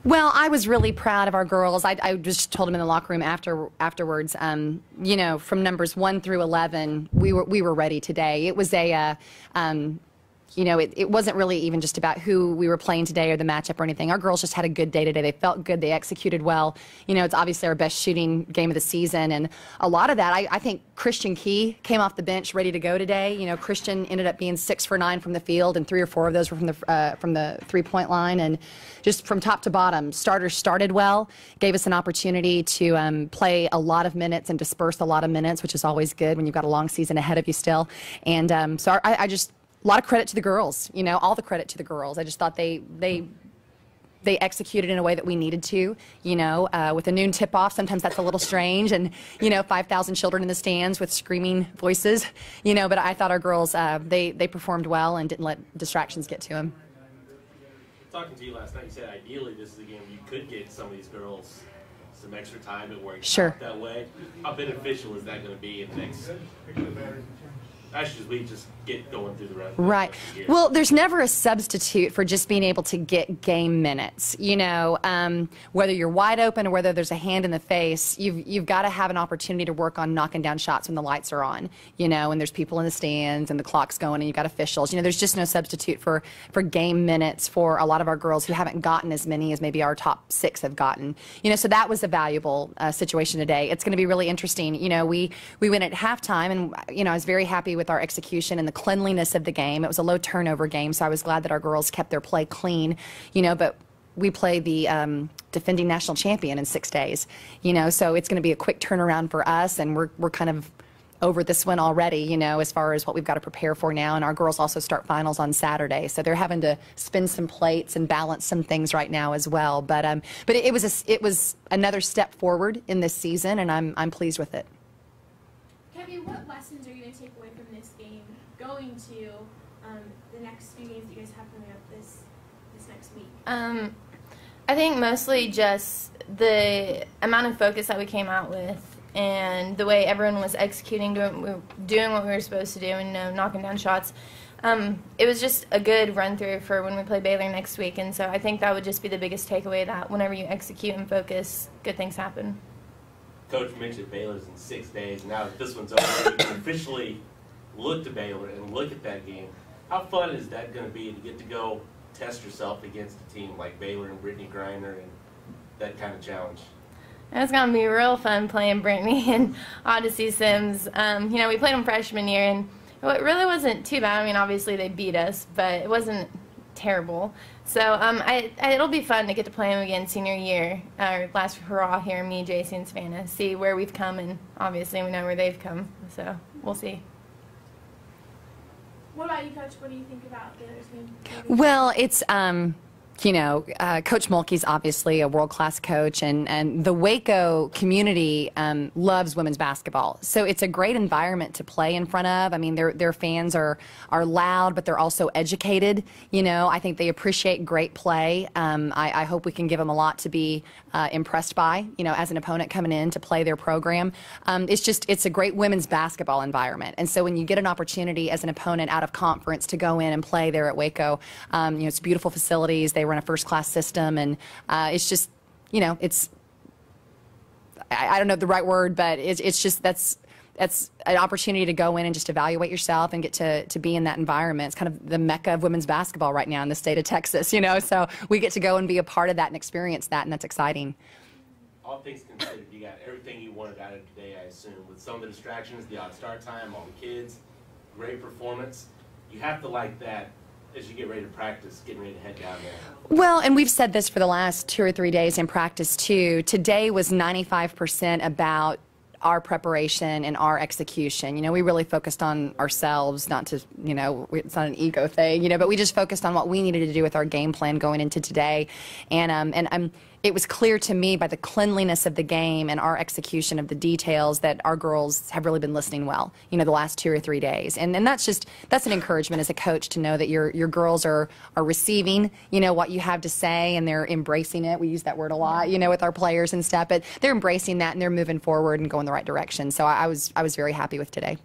Well, I was really proud of our girls. I just told them in the locker room afterwards. You know, from numbers 1 through 11, we were ready today. It was you know, it wasn't really even just about who we were playing today or the matchup or anything. Our girls just had a good day today. They felt good. They executed well. You know, it's obviously our best shooting game of the season. And a lot of that, I think Christian Key came off the bench ready to go today. You know, Christian ended up being 6 for 9 from the field, and 3 or 4 of those were from the three-point line. And just from top to bottom, starters started well, gave us an opportunity to play a lot of minutes and disperse a lot of minutes, which is always good when you've got a long season ahead of you still. And so I just... A lot of credit to the girls, you know, all the credit to the girls. I just thought they executed in a way that we needed to, you know, with a noon tip-off. Sometimes that's a little strange, and, you know, 5,000 children in the stands with screaming voices, you know, but I thought our girls, they performed well and didn't let distractions get to them. Talking to you last night, you said ideally this is a game you could get some of these girls some extra time at work. Sure. That way. How beneficial is that going to be in the next... Actually, we just get going through the rest. Right. Well, there's never a substitute for just being able to get game minutes. You know, whether you're wide open or whether there's a hand in the face, you've got to have an opportunity to work on knocking down shots when the lights are on. You know, and there's people in the stands and the clock's going and you've got officials. You know, there's just no substitute for game minutes for a lot of our girls who haven't gotten as many as maybe our top 6 have gotten. You know, so that was a valuable situation today. It's going to be really interesting. You know, we went at halftime, and you know, I was very happy with our execution and the cleanliness of the game. It was a low turnover game, so I was glad that our girls kept their play clean, you know, but we play the defending national champion in 6 days, you know, so it's going to be a quick turnaround for us, and we're kind of over this one already, you know, as far as what we've got to prepare for now. And our girls also start finals on Saturday, so they're having to spin some plates and balance some things right now as well. But it was another step forward in this season, and I'm pleased with it. Kevin, what lessons are you going to take away from this game going to the next few games that you guys have coming up this next week? I think mostly just the amount of focus that we came out with and the way everyone was executing, doing what we were supposed to do, and, you know, knocking down shots. It was just a good run-through for when we play Baylor next week, and so I think that would just be the biggest takeaway, that whenever you execute and focus, good things happen. Coach mentioned Baylor's in 6 days. Now that this one's over, you can officially look to Baylor and look at that game. How fun is that going to be to get to go test yourself against a team like Baylor and Brittany Griner and that kind of challenge? It's going to be real fun playing Brittany and Odyssey Sims. You know, we played them freshman year, and it really wasn't too bad. I mean, obviously they beat us, but it wasn't terrible. So it'll be fun to get to play them again senior year, our last hurrah here, me, JC, and Savannah, see where we've come, and obviously we know where they've come, so we'll see. What about you, Coach? What do you think about Baylor's game? Well, it's you know, Coach Mulkey's obviously a world-class coach, and the Waco community loves women's basketball. So it's a great environment to play in front of. I mean, their fans are loud, but they're also educated. You know, I think they appreciate great play. I hope we can give them a lot to be impressed by, you know, as an opponent coming in to play their program. It's a great women's basketball environment. And so when you get an opportunity as an opponent out of conference to go in and play there at Waco, you know, it's beautiful facilities. They run a first-class system, and it's just, you know, it's, I don't know the right word, but it's just, that's an opportunity to go in and just evaluate yourself and get to be in that environment. It's kind of the mecca of women's basketball right now in the state of Texas, you know, so we get to go and be a part of that and experience that, and that's exciting. All things considered, you got everything you wanted out of today, I assume, with some of the distractions, the odd start time, all the kids, great performance. You have to like that as you get ready to practice, getting ready to head down there. Well, and we've said this for the last 2 or 3 days in practice too. Today was 95% about our preparation and our execution. You know, we really focused on ourselves, not to, you know, it's not an ego thing, you know, but we just focused on what we needed to do with our game plan going into today. And it was clear to me by the cleanliness of the game and our execution of the details that our girls have really been listening well, you know, the last 2 or 3 days. And that's an encouragement as a coach to know that your girls are receiving, you know, what you have to say, and they're embracing it. We use that word a lot, you know, with our players and stuff, but they're embracing that and they're moving forward and going the right direction. So I was very happy with today.